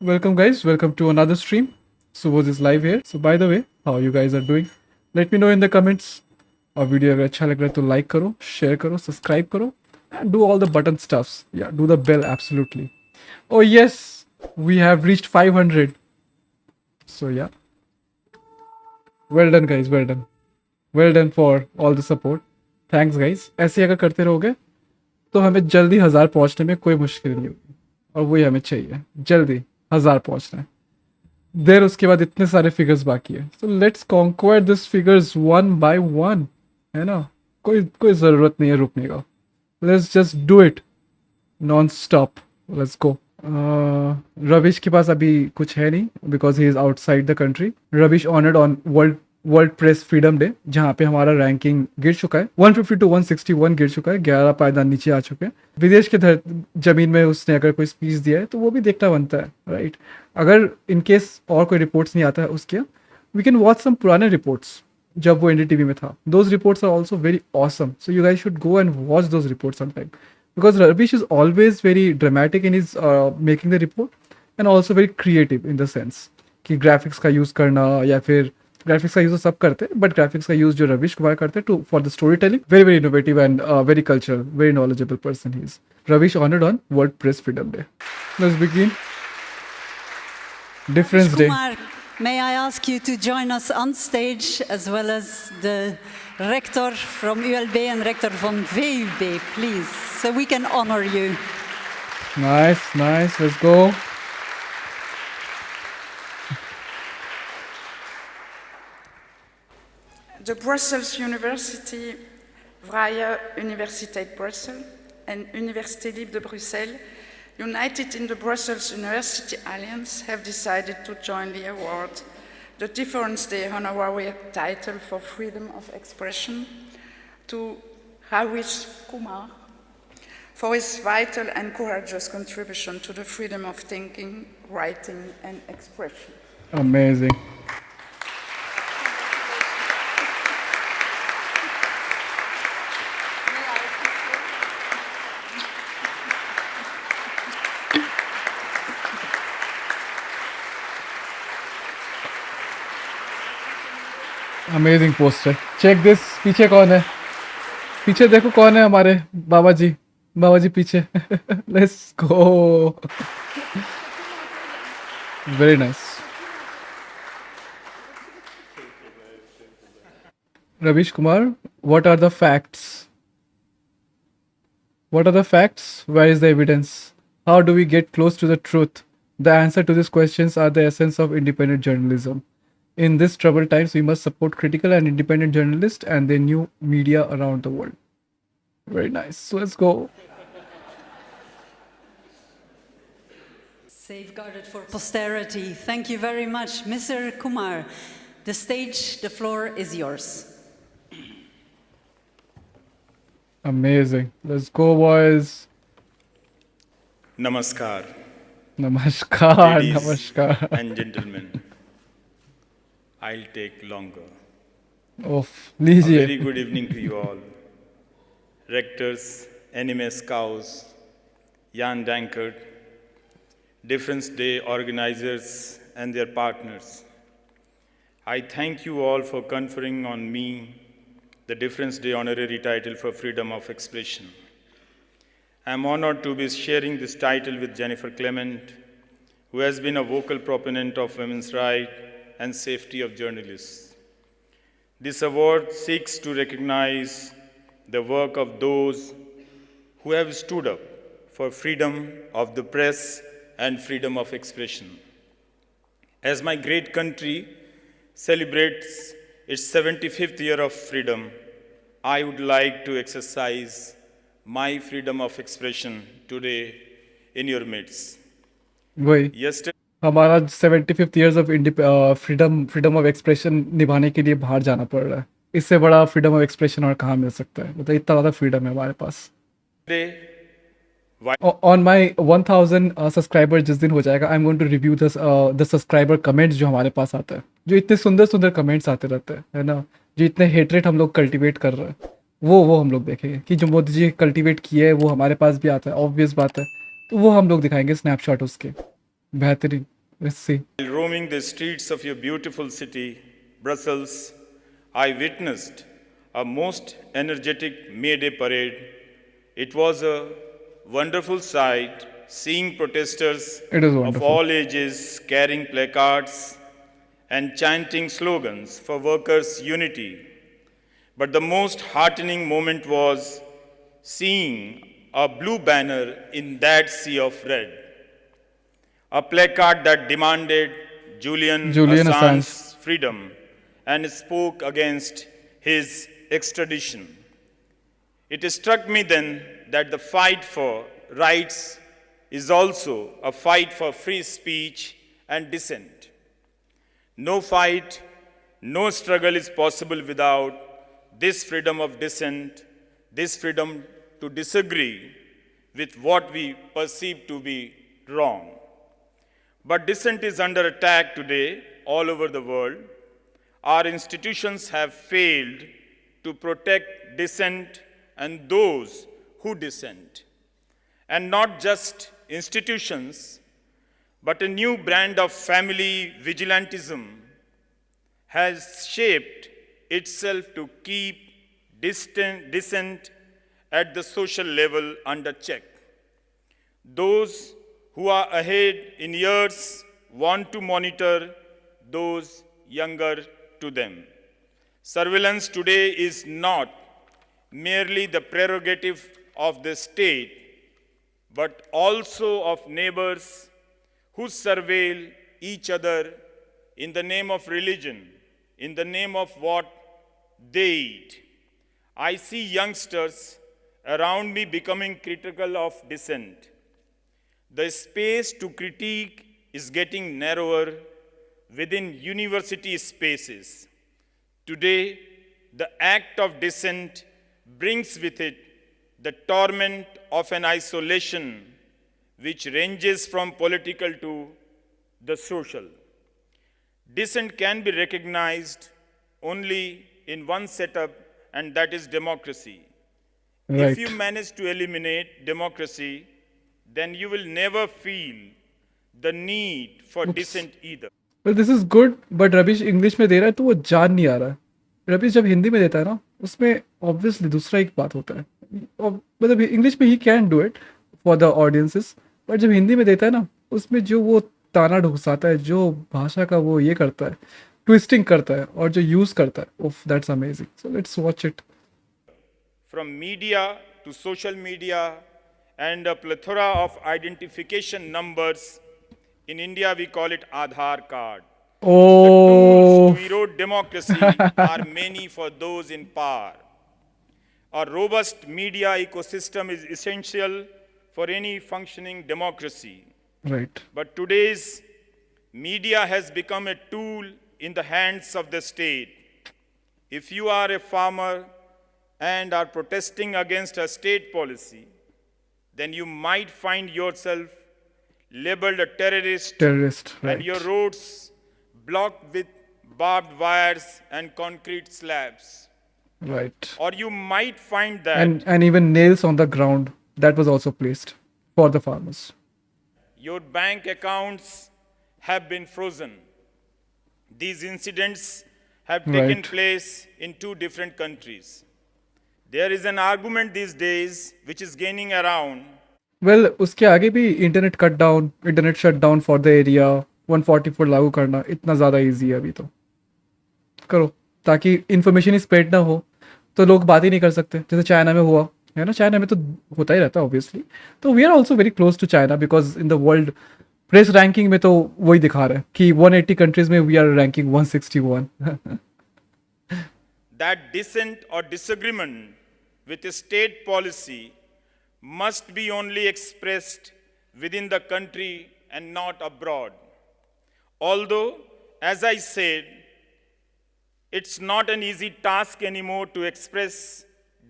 Welcome guys, welcome to another stream. Suvozy is live here. So by the way, how you guys are doing? Let me know in the comments. और video अगर अच्छा लग रहा है तो like करो, share करो, subscribe करो and do all the button stuffs. Yeah, do the bell absolutely. Oh yes, we have reached 500. So yeah. Well done guys, well done. Well done for all the support. Thanks guys. ऐसे अगर करते रहोगे तो हमें जल्दी 1000 पहुंचने में कोई मुश्किल नहीं होगी और वही हमें चाहिए, जल्दी 1000 पहुंचना है। देर उसके बाद इतने सारे फिगर्स बाकी है, so let's conquer this figures one by one, है ना। कोई कोई ज़रूरत नहीं है रुकने का, let's just do it non stop. Let's go. Ravish के पास अभी कुछ है नहीं because he is outside the country. Ravish honoured on world press freedom day, जहाँ पे हमारा रैंकिंग गिर चुका है, 150 to 161 गिर चुका है, 11 पायदान नीचे आ चुके हैं। विदेश के जमीन में उसने अगर कोई स्पीच दिया है तो वो भी देखना बनता है, राइट। अगर इन केस और कोई रिपोर्ट्स नहीं आता है उसके, वी कैन वॉच सम पुराने रिपोर्ट्स जब वो एनडीटीवी में था। Those reports are also very awesome, so you guys should go and watch those reports sometime, because Ravish is always very dramatic in is making the report and also very creative in the sense कि graphics का use करना, या फिर graphics का use तो सब करते हैं बट ग्राफिक्स का यूज़ जो रविश कुमार करते हैं to for the storytelling, very very innovative and very cultural, very knowledgeable person he is. Ravish honoured on world press freedom Day. Let's begin. Difference Day. Kumar, may I ask you to join us on stage as well as the rector from ULB and rector from VUB, please, so we can honor you. Nice, nice. Let's go. The Brussels University, Vrije Universiteit Brussels and Université Libre de Bruxelles, united in the Brussels University Alliance, have decided to join the award, the Difference Day Honorary Title for Freedom of Expression, to Ravish Kumar for his vital and courageous contribution to the freedom of thinking, writing, and expression. Amazing. Amazing poster. Check this. पीछे कौन है? पीछे देखो कौन है हमारे बाबा जी। बाबा जी पीछे। Let's go. Very nice. Ravish Kumar, what are the facts? What are the facts? Where is the evidence? How do we get close to the truth? The answer to these questions are the essence of independent journalism. In these troubled times, we must support critical and independent journalists and their new media around the world. Very nice. So let's go. Safeguarded for posterity. Thank you very much, Mr. Kumar. The stage, the floor is yours. Amazing. Let's go, boys. Namaskar. Namaskar. Ladies Namaskar. and gentlemen, I'll take longer. Off. A लीजिए. very good evening to you all. Rectors, NMS cows, Jan Dankert, Difference Day organizers and their partners. I thank you all for conferring on me the Difference Day Honorary Title for Freedom of Expression. I am honored to be sharing this title with Jennifer Clement, who has been a vocal proponent of women's rights and safety of journalists. This award seeks to recognize the work of those who have stood up for freedom of the press and freedom of expression. As my great country celebrates its 75th year of freedom, I would like to exercise my freedom of expression today in your midst. वही Yesterday, हमारा 75th years of freedom of expression निभाने के लिए बाहर जाना पड़ रहा है। इससे बड़ा फ्रीडम ऑफ एक्सप्रेशन और कहाँ मिल सकता है? मतलब इतना ज़्यादा फ्रीडम है हमारे पास। ऑन माई 1000 सब्सक्राइबर जिस दिन हो जाएगा, I am going to review the subscriber comments जो हमारे पास आता है, जो इतने सुंदर सुंदर कमेंट्स आते रहते हैं, है ना, जो इतने हेटरेट हम लोग कल्टिवेट कर रहे हैं, वो हम लोग देखेंगे कि जो मोदी जी कल्टिवेट किए है वो हमारे पास भी आता है, ऑब्वियस बात है। तो वो हम लोग दिखाएंगे स्नैपशॉट उसके। बेहतरीन. Let's see. While roaming the streets of your beautiful city, Brussels, I witnessed a most energetic Mayday parade. It was a wonderful sight seeing protesters It is of wonderful. all ages carrying placards and chanting slogans for workers' unity. But the most heartening moment was seeing a blue banner in that sea of red. A placard that demanded Julian Julian Assange's Assange. freedom and spoke against his extradition. It struck me then that the fight for rights is also a fight for free speech and dissent. No fight, no struggle is possible without this freedom of dissent, this freedom to disagree with what we perceive to be wrong. But dissent is under attack today all over the world. Our institutions have failed to protect dissent and those who dissent. And not just institutions, but a new brand of family vigilantism has shaped itself to keep dissent at the social level under check. Those who are ahead in years want to monitor those younger to them. Surveillance today is not merely the prerogative of the state, but also of neighbors who surveil each other in the name of religion, in the name of what they eat. I see youngsters around me becoming critical of dissent. The space to critique is getting narrower within university spaces. Today, the act of dissent brings with it the torment of an isolation which ranges from political to the social. Dissent can be recognized only in one setup, and that is democracy. Right. If you manage to eliminate democracy, then you will never feel the need for dissent either. Well, this is good, but Ravish English में दे रहा है तो वो जान नहीं आ रहा है. रविश जब हिंदी में देता है ना, उसमें ऑब्वियसली दूसरा एक बात होता है. मतलब इंग्लिश में he can do it for the audiences, but जब हिंदी में देता है ना, उसमें जो वो ताना ढुसाता है, जो भाषा का वो ये करता है, ट्विस्टिंग करता है और जो यूज करता है, उफ, that's amazing. So let's watch it. From media to social media and a plethora of identification numbers, in India we call it Aadhaar card. The tools Oh, to erode democracy are many for those in power. A robust media ecosystem is essential for any functioning democracy. right. But today's media has become a tool in the hands of the state. If you are a farmer and are protesting against a state policy, then you might find yourself labeled a terrorist Terrorist, right. and your roads blocked with barbed wires and concrete slabs. Right. Or you might find that And even nails on the ground, that was also placed for the farmers. your bank accounts have been frozen. These incidents have taken Right. place in two different countries. There is an argument these days which is gaining around well उसके आगे भी internet cut down, internet shut down for the area 144 लागू करना इतना ज़्यादा easy है. अभी तो करो ताकि इन्फॉर्मेशन ही स्प्रेड ना हो, तो लोग बात ही नहीं कर सकते. जैसे चाइना में हुआ है ना, चाइना में तो होता ही रहता है ऑब्वियसली. तो we are also very close to China because in the world press ranking में तो वही दिखा रहा है कि 180 कंट्रीज में we are ranking 161. that dissent or disagreement with a state policy must be only expressed within the country and not abroad. Although, as I said, it's not an easy task anymore to express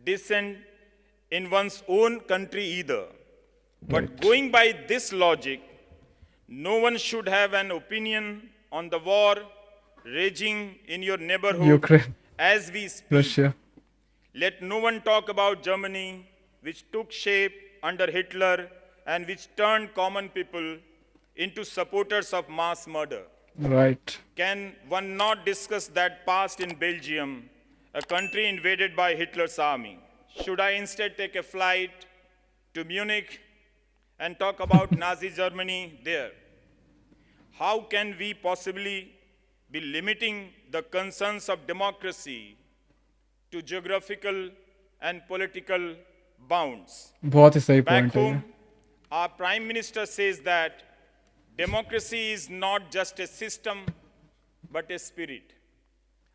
dissent in one's own country either. But going by this logic, no one should have an opinion on the war raging in your neighborhood Ukraine, as we speak. Russia. Let no one talk about Germany, which took shape under Hitler and which turned common people into supporters of mass murder? Right. Can one not discuss that past in Belgium, a country invaded by Hitler's army? Should I instead take a flight to Munich and talk about Nazi Germany there? How can we possibly be limiting the concerns of democracy to geographical and political bounds? बहुत ही सही Back point है ये. home, our Prime Minister says that democracy is not just a system, but a spirit.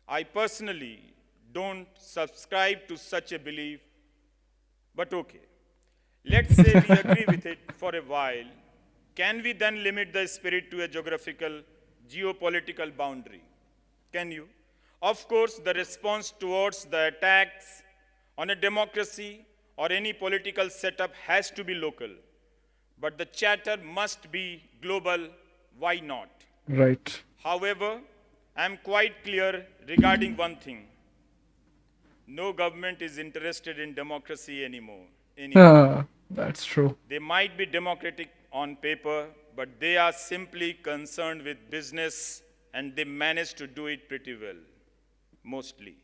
I personally don't subscribe to such a belief, but okay. Let's say we agree with it for a while. Can we then limit the spirit to a geographical, geopolitical boundary? Can you? Of course, the response towards the attacks on a democracy or any political setup has to be local. But the chatter must be global. Why not? Right. However, I'm quite clear regarding one thing. No government is interested in democracy anymore. That's true. They might be democratic on paper, but they are simply concerned with business and they manage to do it pretty well, mostly.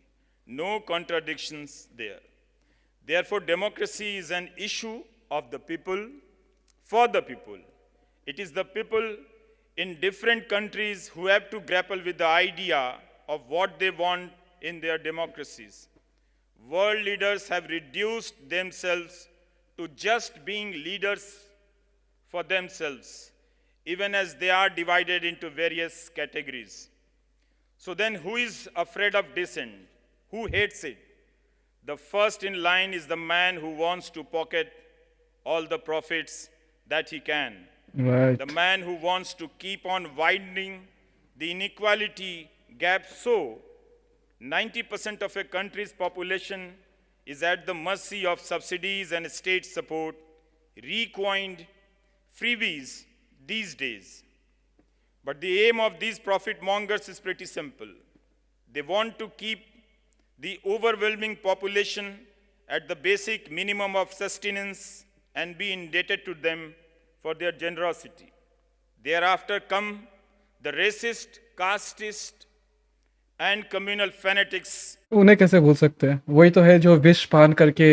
No contradictions there. Therefore, democracy is an issue of the people, for the people. It is the people in different countries who have to grapple with the idea of what they want in their democracies. World leaders have reduced themselves to just being leaders for themselves, even as they are divided into various categories. So then who is afraid of dissent? Who hates it? The first in line is the man who wants to pocket all the profits that he can. Right. The man who wants to keep on widening the inequality gap so 90% of a country's population is at the mercy of subsidies and state support, recoined freebies these days. But the aim of these profit mongers is pretty simple. They want to keep the overwhelming population at the basic minimum of sustenance and be indebted to them for their generosity. Thereafter come the racist, casteist, and communal fanatics. उन्हें कैसे भूल सकते हैं? वही तो है जो विष पान करके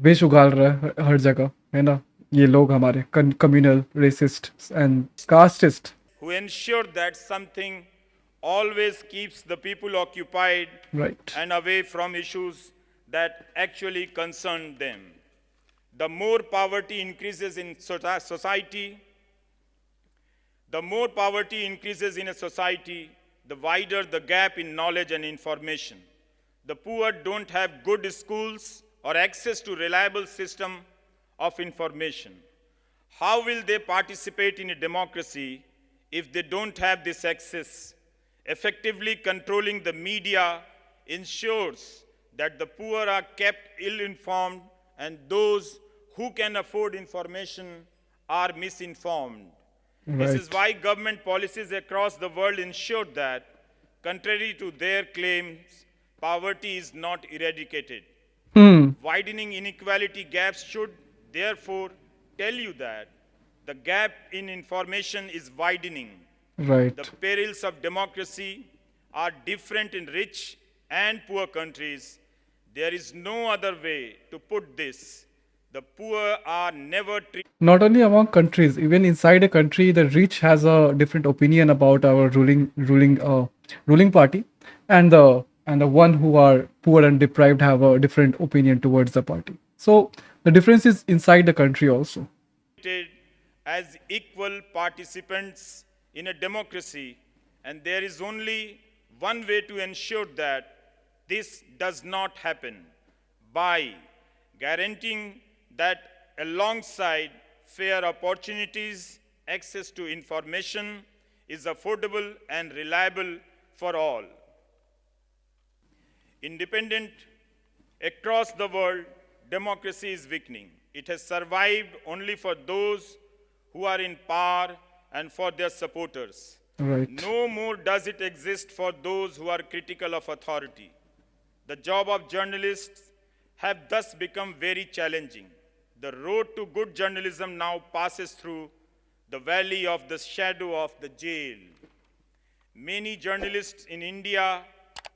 विष उगाल रहा है हर जगह, है ना? ये लोग हमारे communal, racist and casteist. Who ensure that something always keeps the people occupied Right. and away from issues that actually concern them. The more poverty increases in society, the more poverty increases in a society, the wider the gap in knowledge and information. The poor don't have good schools or access to reliable system of information. How will they participate in a democracy if they don't have this access? Effectively controlling the media ensures that the poor are kept ill-informed and those who can afford information are misinformed. This is Right. why government policies across the world ensure that, contrary to their claims, poverty is not eradicated. Widening inequality gaps should therefore tell you that the gap in information is widening. Right. The perils of democracy are different in rich and poor countries. There is no other way to put this. The poor are never treated. Not only among countries, even inside a country, the rich has a different opinion about our ruling party, and the one who are poor and deprived have a different opinion towards the party. So the difference is inside the country also. As equal participants in a democracy, and there is only one way to ensure that this does not happen: by guaranteeing that alongside fair opportunities, access to information is affordable and reliable for all. Independent across the world, democracy is weakening. It has survived only for those who are in power and for their supporters. Right. No more does it exist for those who are critical of authority. The job of journalists have thus become very challenging. The road to good journalism now passes through the valley of the shadow of the jail. Many journalists in India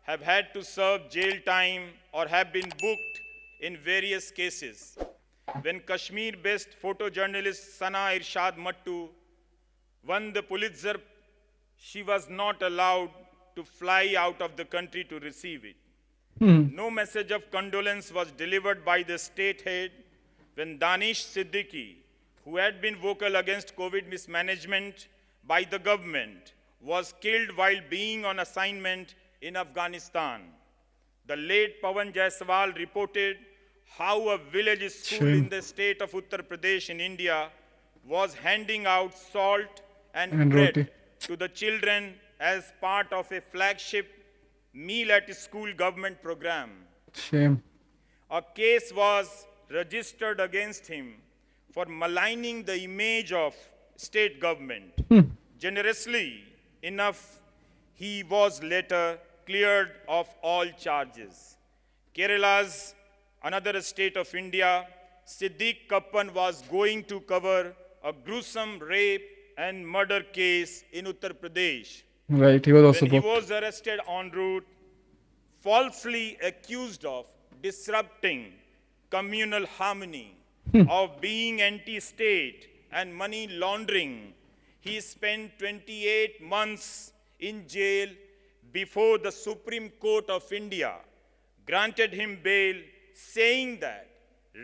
have had to serve jail time or have been booked in various cases. When Kashmir-based photojournalist Sana Irshad Mattu won the Pulitzer, she was not allowed to fly out of the country to receive it. No message of condolence was delivered by the state head when Danish Siddiqui, who had been vocal against COVID mismanagement by the government, was killed while being on assignment in Afghanistan. The late Pawan Jaiswal reported how a village school in the state of Uttar Pradesh in India was handing out salt and bread roti to the children as part of a flagship meal at school government program. Shame. A case was registered against him for maligning the image of state government. Generously enough, he was later cleared of all charges. Kerala's another state of India, Siddiq Kappan was going to cover a gruesome rape and murder case in Uttar Pradesh. Right, he was also When he booked. was arrested en route, falsely accused of disrupting communal harmony, of being anti-state and money laundering, he spent 28 months in jail before the Supreme Court of India granted him bail, saying that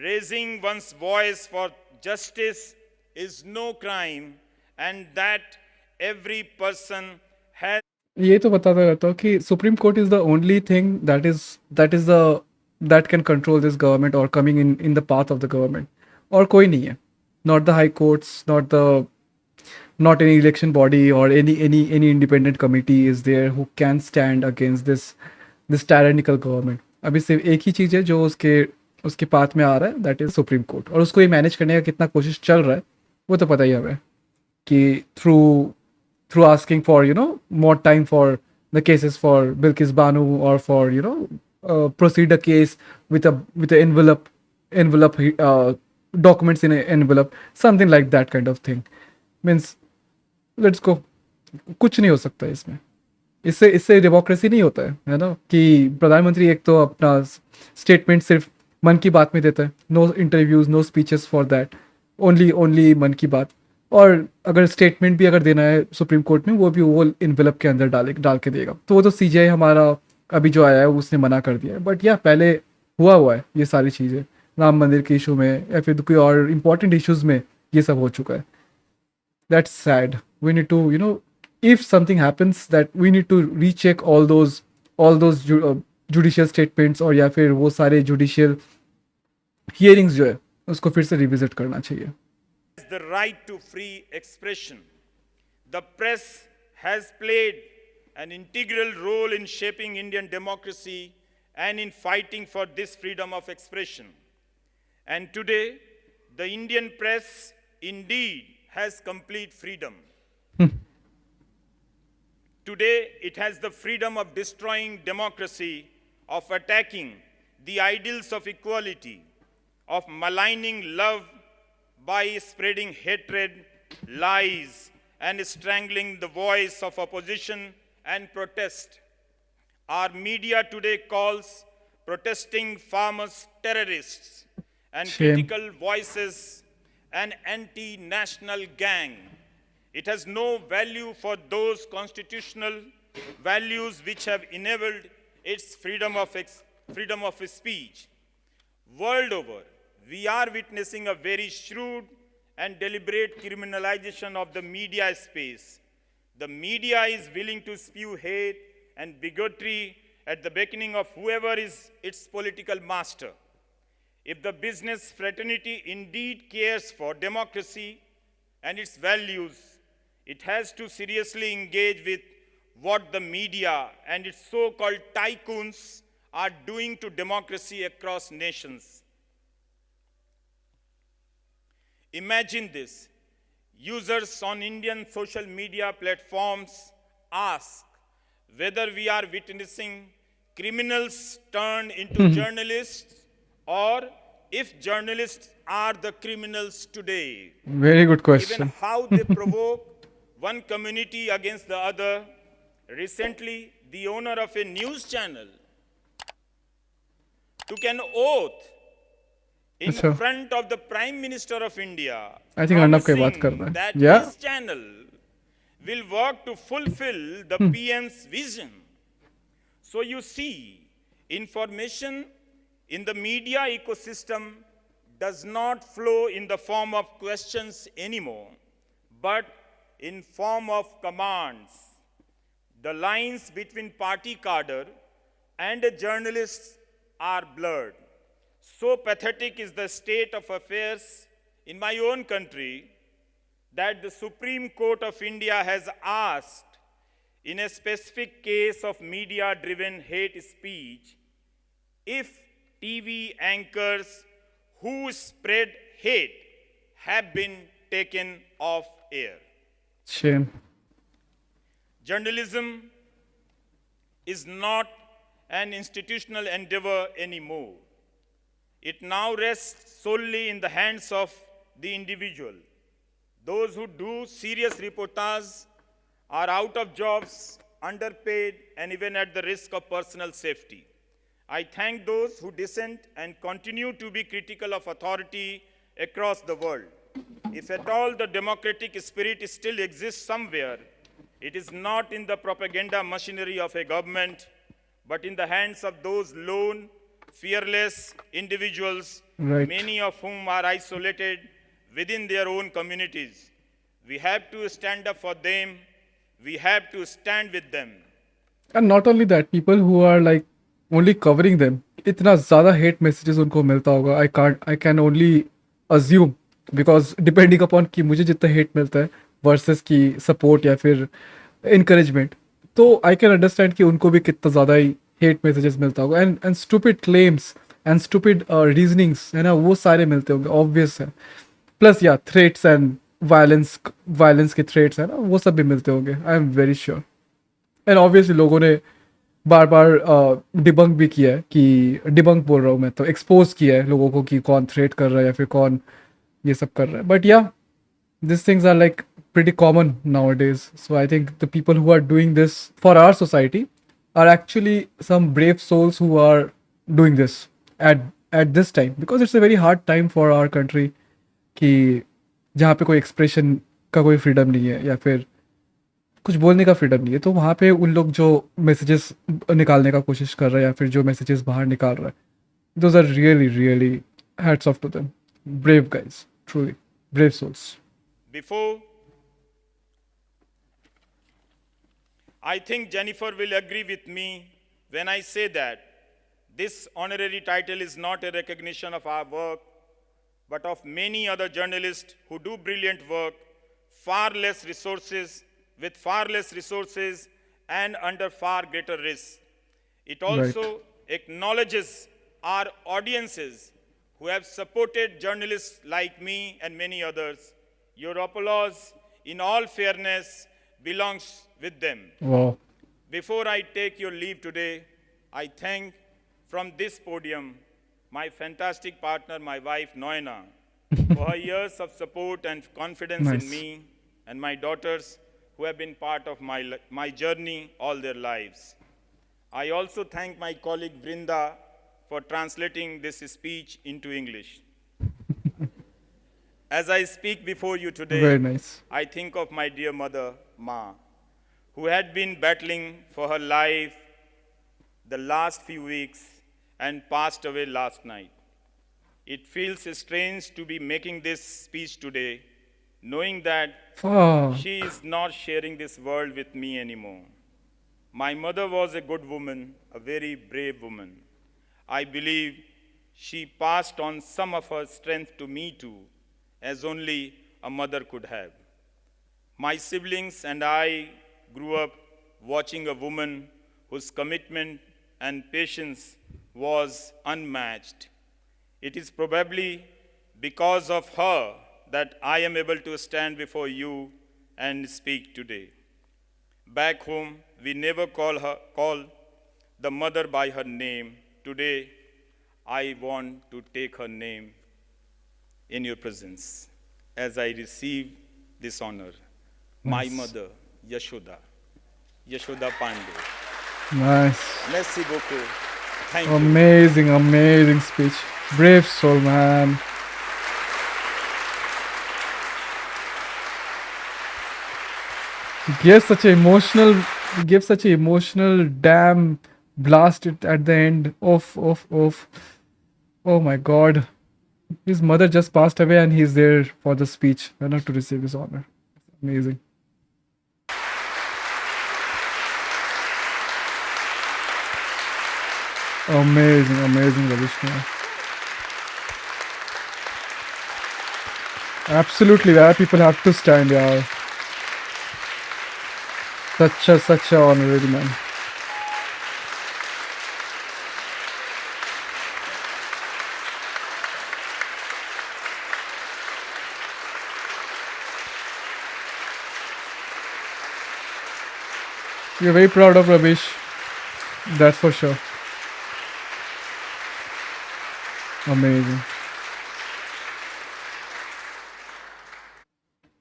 raising one's voice for justice is no crime and that every person has ये तो बताता रहता हूँ कि supreme court is the only thing that can control this government or coming in the path of the government, और कोई नहीं है. Not the high courts, not any election body or any independent committee is there who can stand against this tyrannical government. अभी सिर्फ एक ही चीज़ है जो उसके पाथ में आ रहा है, दैट इज सुप्रीम कोर्ट, और उसको ये मैनेज करने का कितना कोशिश चल रहा है वो तो पता ही हमें कि through asking for more time for the cases for Bilkis Banu or for proceed a case with a envelope documents in an envelope, something like that kind of thing. Means let's go. कुछ नहीं हो सकता इसमें. इससे democracy नहीं होता है ना, कि प्रधानमंत्री एक तो अपना स्टेटमेंट सिर्फ मन की बात में देता है, no interviews, no speeches for that, only Mann Ki बात. और अगर स्टेटमेंट भी अगर देना है सुप्रीम कोर्ट में, वो भी वो इन्वेलप के अंदर डाल के देगा. तो वो तो सीजीआई हमारा अभी जो आया है उसने मना कर दिया है. बट या पहले हुआ है ये सारी चीज़ें, राम मंदिर के इशू में या फिर कोई और इम्पोर्टेंट इश्यूज में ये सब हो चुका है. That's sad. We need to if something happens that we need to recheck all those judicial statements, और या फिर वो सारे judicial hearings जो है उसको फिर से revisit करना चाहिए. the right to free expression. The press has played an integral role in shaping Indian democracy and in fighting for this freedom of expression. And today, the Indian press indeed has complete freedom. Today, it has the freedom of destroying democracy, of attacking the ideals of equality, of maligning love by spreading hatred, lies, and strangling the voice of opposition and protest. Our media today calls protesting farmers terrorists and critical voices an anti-national gang. It has no value for those constitutional values which have enabled its freedom of speech. World over, we are witnessing a very shrewd and deliberate criminalization of the media space. The media is willing to spew hate and bigotry at the beckoning of whoever is its political master. If the business fraternity indeed cares for democracy and its values, it has to seriously engage with what the media and its so-called tycoons are doing to democracy across nations. Imagine this. Users on Indian social media platforms ask whether we are witnessing criminals turned into journalists or if journalists are the criminals today, Very good even question. how they provoke one community against the other. Recently, the owner of a news channel took an oath in अच्छा, front of the Prime Minister of India, I think Arnab की बात कर promising रहा है. that Yeah. his channel will work to fulfill the PM's vision. So you see, information in the media ecosystem does not flow in the form of questions anymore, but in form of commands. The lines between party cadre and a journalist are blurred. So pathetic is the state of affairs in my own country that the Supreme Court of India has asked, in a specific case of media-driven hate speech, if TV anchors who spread hate have been taken off air. Shame. Journalism is not an institutional endeavor anymore. It now rests solely in the hands of the individual. Those who do serious reportage are out of jobs, underpaid, and even at the risk of personal safety. I thank those who dissent and continue to be critical of authority across the world. If at all the democratic spirit still exists somewhere, it is not in the propaganda machinery of a government, but in the hands of those lone, fearless individuals, Right. many of whom are isolated within their own communities. We have to stand up for them. We have to stand with them. And not only that, people who are like only covering them, इतना ज़्यादा hate messages उनको मिलता होगा. I can only assume because depending upon कि मुझे जितना hate मिलता है versus की support या फिर encouragement, तो I can understand कि उनको भी कितना ज़्यादा ही hate messages मिलता होगा. And stupid claims and stupid reasonings है ना, वो सारे मिलते होंगे, obvious है. Plus yeah, threats and violence के threats है ना, वो सब भी मिलते होंगे. I am very sure. And obviously लोगों ने बार बार डिबंक भी किया है कि डिबंक बोल रहा हूँ मैं, तो एक्सपोज किया है लोगों को कि कौन थ्रेट कर रहा है या फिर कौन ये सब कर रहा है. But yeah this things are like pretty common nowadays. So I think the people who are doing this for our society are actually some brave souls who are doing this at this time, because it's a very hard time for our country कि जहाँ पे कोई expression का कोई freedom नहीं है या फिर कुछ बोलने का फ्रीडम नहीं है. तो वहाँ पे उन लोग जो मैसेजेस निकालने का कोशिश कर रहे हैं या फिर जो मैसेजेस बाहर निकाल रहे हैं, those are really hats off to them. Brave guys, truly brave souls. Before, I think Jennifer will agree with me when I say that this honorary title is not a recognition of our work, but of many other journalists who do brilliant work, with far less resources and under far greater risk. It also acknowledges our audiences who have supported journalists like me and many others. Your applause, in all fairness, belongs with them. Wow. Before I take your leave today, I thank from this podium my fantastic partner, my wife Noina, for her years of support and confidence Nice. in me, and my daughters who have been part of my journey all their lives. I also thank my colleague Brinda for translating this speech into English. As I speak before you today, Very nice. I think of my dear mother, Ma, who had been battling for her life the last few weeks and passed away last night. It feels strange to be making this speech today, knowing that Fuck. she is not sharing this world with me anymore. My mother was a good woman, a very brave woman. I believe she passed on some of her strength to me too, as only a mother could have. My siblings and I grew up watching a woman whose commitment and patience was unmatched. It is probably because of her that I am able to stand before you and speak today. Back home, we never call the mother by her name. Today, I want to take her name in your presence as I receive this honor. My Nice. mother, Yashoda Pandey. Nice. Merci beaucoup. Thank you. Amazing, amazing speech. Brave soul, man. He gave such an emotional damn blast it at the end. Of. Oh my god. His mother just passed away and he's there for the speech. Why not to receive his honor? Amazing. Amazing, amazing, Ravish. Absolutely, where people have to stand, yeah. Such a honorary man. We're very proud of Ravish. That's for sure. Amazing.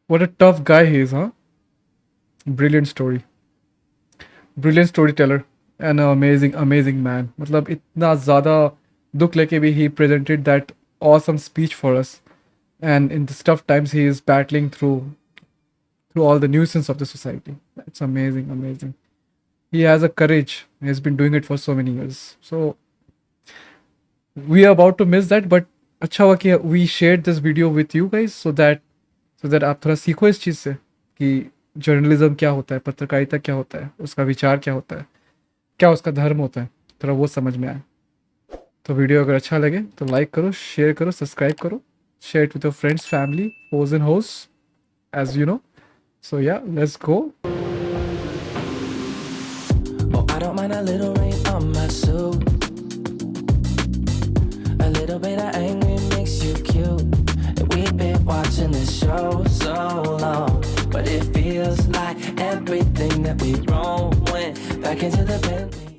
What a tough guy he is, huh? Brilliant story. Brilliant storyteller. And an amazing man. मतलब इतना ज़्यादा दुख लेके भी he presented that awesome speech for us. And in the tough times he is battling through all the nuisance of the society. That's amazing. He has a courage. He has been doing it for so many years. So we are about to miss that, but अच्छा हुआ कि we shared this video with you guys so that आप थोड़ा सीखो इस चीज़ से कि journalism क्या होता है, पत्रकारिता क्या होता है, उसका विचार क्या होता है, क्या उसका धर्म होता है, थोड़ा वो समझ में आए. तो वीडियो अगर अच्छा लगे तो लाइक करो, शेयर करो, सब्सक्राइब करो, share it with your friends, family, foes and hoes, as you know. So yeah, let's go. Oh, I don't mind a little rain on my suit. A little bit of angry makes you cute. And we've been watching this show so long, but it feels like everything that we wrote went back into the Bentley.